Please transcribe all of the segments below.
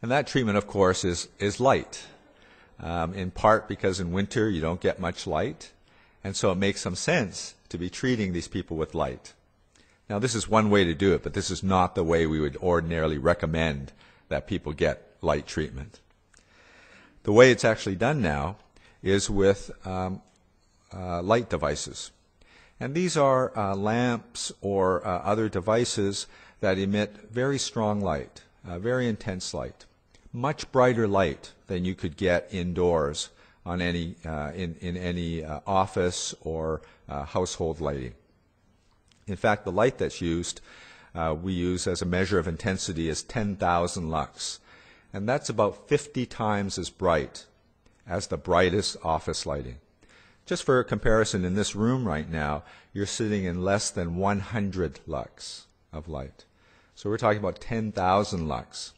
And that treatment, of course, is light, in part because in winter you don't get much light, and so it makes some sense to be treating these people with light. Now, this is one way to do it, but this is not the way we would ordinarily recommend that people get light treatment. The way it's actually done now is with light devices. And these are lamps or other devices that emit very strong light, very intense light, much brighter light than you could get indoors on any, in any office or household lighting. In fact, the light that's used, we use as a measure of intensity is 10,000 lux. And that's about 50 times as bright as the brightest office lighting. Just for a comparison, in this room right now, you're sitting in less than 100 lux of light. So we're talking about 10,000 lux.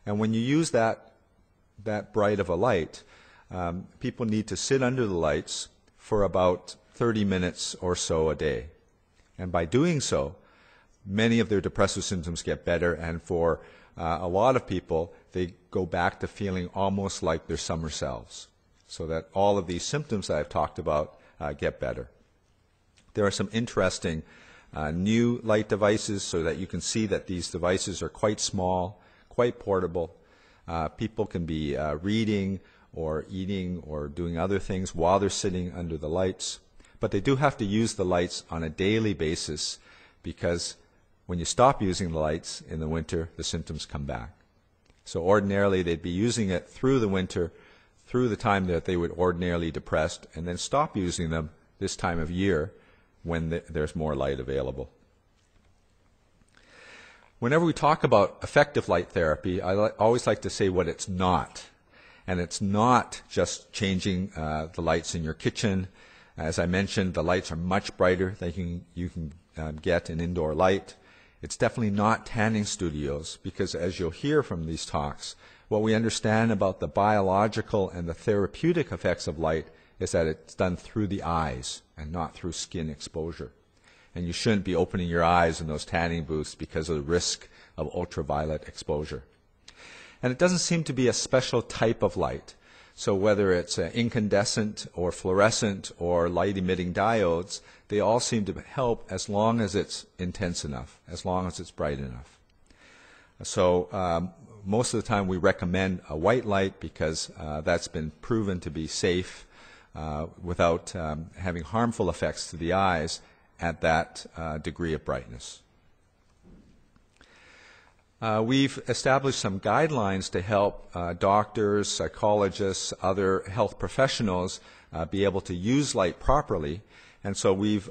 And when you use that bright of a light, people need to sit under the lights for about 30 minutes or so a day. And by doing so, many of their depressive symptoms get better, and for a lot of people, they go back to feeling almost like their summer selves, so that all of these symptoms that I've talked about get better. There are some interesting new light devices so that you can see that these devices are quite small, quite portable. People can be reading or eating or doing other things while they're sitting under the lights. But they do have to use the lights on a daily basis, because when you stop using the lights in the winter, the symptoms come back. So ordinarily they'd be using it through the winter, through the time that they would ordinarily be depressed, and then stop using them this time of year when there's more light available. Whenever we talk about effective light therapy, I always like to say what it's not. And it's not just changing the lights in your kitchen. As I mentioned, the lights are much brighter than you can get an indoor light. It's definitely not tanning studios, because as you'll hear from these talks, what we understand about the biological and the therapeutic effects of light is that it's done through the eyes and not through skin exposure. And you shouldn't be opening your eyes in those tanning booths because of the risk of ultraviolet exposure. And it doesn't seem to be a special type of light. So whether it's incandescent or fluorescent or light-emitting diodes, they all seem to help as long as it's intense enough, as long as it's bright enough. So most of the time we recommend a white light because that's been proven to be safe without having harmful effects to the eyes at that degree of brightness. We've established some guidelines to help doctors, psychologists, other health professionals be able to use light properly. And so we've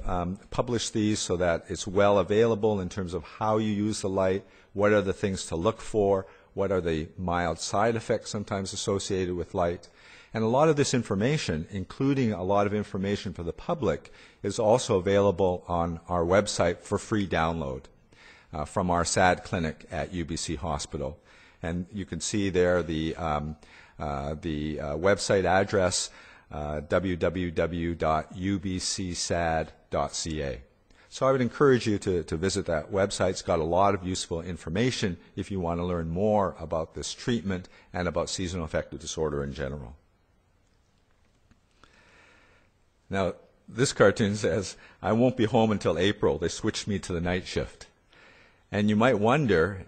published these so that it's well available in terms of how you use the light, what are the things to look for, what are the mild side effects sometimes associated with light. And a lot of this information, including a lot of information for the public, is also available on our website for free download. From our S.A.D clinic at UBC Hospital. And you can see there the website address, www.ubcsad.ca. So I would encourage you to visit that website. It's got a lot of useful information if you want to learn more about this treatment and about seasonal affective disorder in general. Now, this cartoon says, "I won't be home until April. They switched me to the night shift." And you might wonder,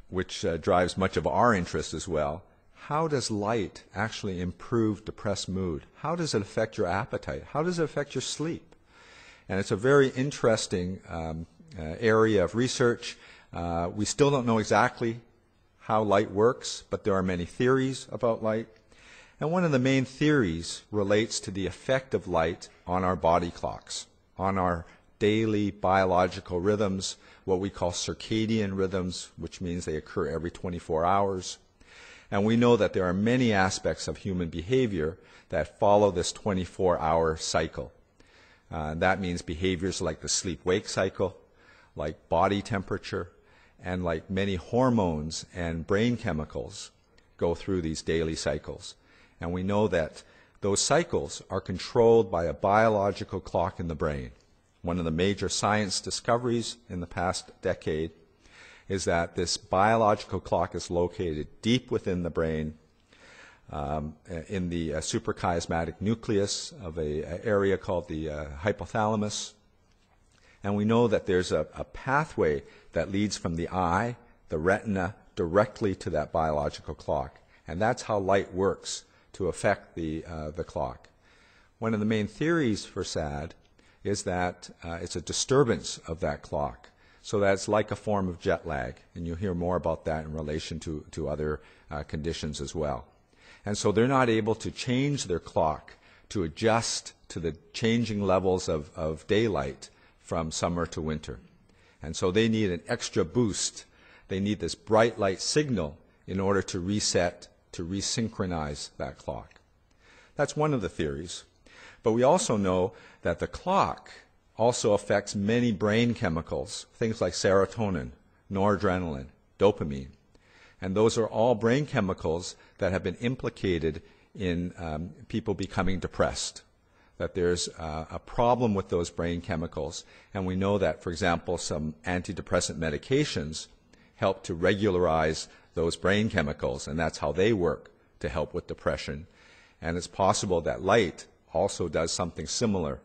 which drives much of our interest as well, how does light actually improve depressed mood? How does it affect your appetite? How does it affect your sleep? And it's a very interesting area of research. We still don't know exactly how light works, but there are many theories about light. And one of the main theories relates to the effect of light on our body clocks, on our daily biological rhythms, what we call circadian rhythms, which means they occur every 24 hours. And we know that there are many aspects of human behavior that follow this 24-hour cycle. That means behaviors like the sleep-wake cycle, like body temperature, and like many hormones and brain chemicals go through these daily cycles. And we know that those cycles are controlled by a biological clock in the brain. One of the major science discoveries in the past decade is that this biological clock is located deep within the brain, in the suprachiasmatic nucleus of an area called the hypothalamus. And we know that there's a pathway that leads from the eye, the retina, directly to that biological clock. And that's how light works to affect the clock. One of the main theories for S.A.D is that it's a disturbance of that clock. So that's like a form of jet lag. And you'll hear more about that in relation to other conditions as well. And so they're not able to change their clock to adjust to the changing levels of daylight from summer to winter. And so they need an extra boost. They need this bright light signal in order to reset, to resynchronize that clock. That's one of the theories. But we also know that the clock also affects many brain chemicals, things like serotonin, noradrenaline, dopamine. And those are all brain chemicals that have been implicated in people becoming depressed, that there's a problem with those brain chemicals. And we know that, for example, some antidepressant medications help to regularize those brain chemicals, and that's how they work to help with depression. And it's possible that light also does something similar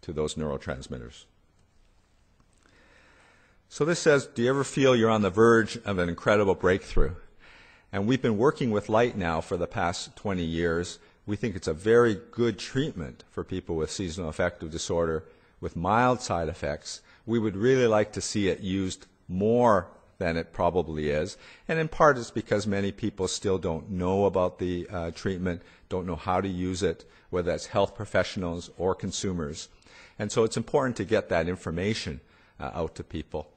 to those neurotransmitters. So this says, do you ever feel you're on the verge of an incredible breakthrough? And we've been working with light now for the past 20 years. We think it's a very good treatment for people with seasonal affective disorder with mild side effects. We would really like to see it used more than it probably is. And in part it's because many people still don't know about the treatment, don't know how to use it, whether that's health professionals or consumers. And so it's important to get that information out to people.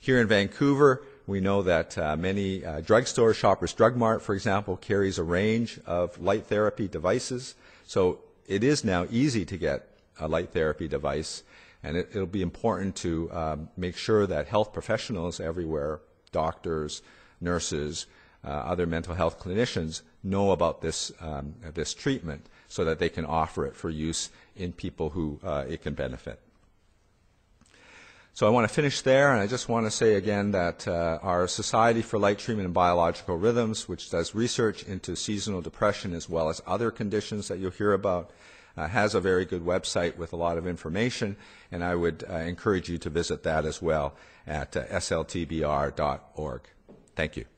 Here in Vancouver, we know that many drugstores, Shoppers Drug Mart, for example, carries a range of light therapy devices. So it is now easy to get a light therapy device, and it'll be important to make sure that health professionals everywhere, doctors, nurses, other mental health clinicians, know about this treatment so that they can offer it for use in people who it can benefit. So I want to finish there, and I just want to say again that our Society for Light Treatment and Biological Rhythms, which does research into seasonal depression as well as other conditions that you'll hear about, has a very good website with a lot of information, and I would encourage you to visit that as well at sltbr.org. Thank you.